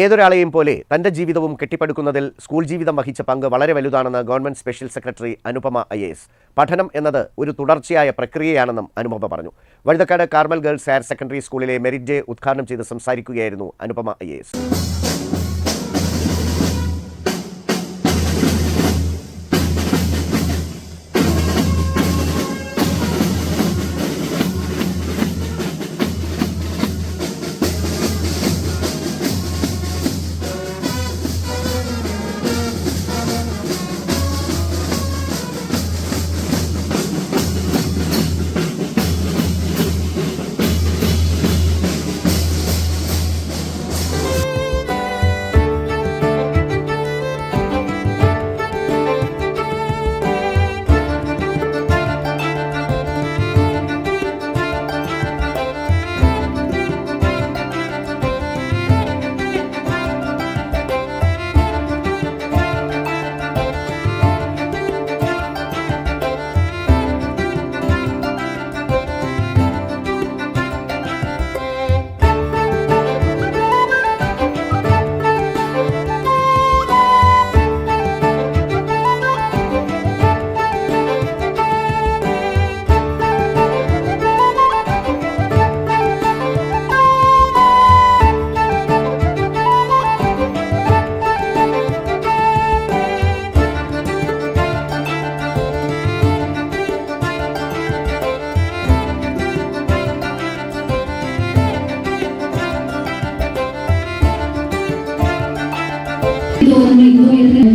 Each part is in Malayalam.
ഏതൊരാളെയും പോലെ തൻ്റെ ജീവിതവും കെട്ടിപ്പടുക്കുന്നതിൽ സ്കൂൾ ജീവിതം വഹിച്ച പങ്ക് വളരെ വലുതാണെന്ന് government special secretary Anupama IAS. പഠനം എന്നത് ഒരു തുടർച്ചയായ പ്രക്രിയയാണെന്നും അനുപമ പറഞ്ഞു. Vazhuthacaud Carmel girls higher secondary സ്കൂളിലെ മെറിറ്റ് ഡേ ഉദ്ഘാടനം ചെയ്ത് സംസാരിക്കുകയായിരുന്നു അനുപമ IAS.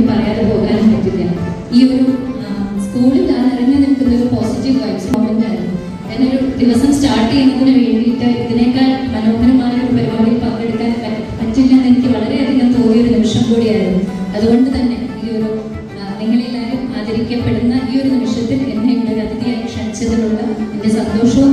പറയാതെ പോകാനും പറ്റില്ല. ഈ ഒരു സ്കൂളിൽ നിറഞ്ഞു നിൽക്കുന്ന ഒരു പോസിറ്റീവ് വൈബ്സ് മൊമെന്റ് ആയിരുന്നു. ഞാനൊരു ദിവസം സ്റ്റാർട്ട് ചെയ്യുന്നതിന് വേണ്ടിയിട്ട് ഇതിനേക്കാൾ മനോഹരമായ ഒരു പരിപാടിയിൽ പങ്കെടുക്കാൻ പറ്റില്ലെന്ന് എനിക്ക് വളരെയധികം തോന്നിയൊരു നിമിഷം കൂടിയായിരുന്നു. അതുകൊണ്ട് തന്നെ ഈ ഒരു നിങ്ങളെല്ലാവരും ആദരിക്കപ്പെടുന്ന ഈ ഒരു നിമിഷത്തിൽ എന്നെ ഇവിടെ അതിഥിയായി ക്ഷണിച്ചതിനുള്ള എൻ്റെ സന്തോഷവും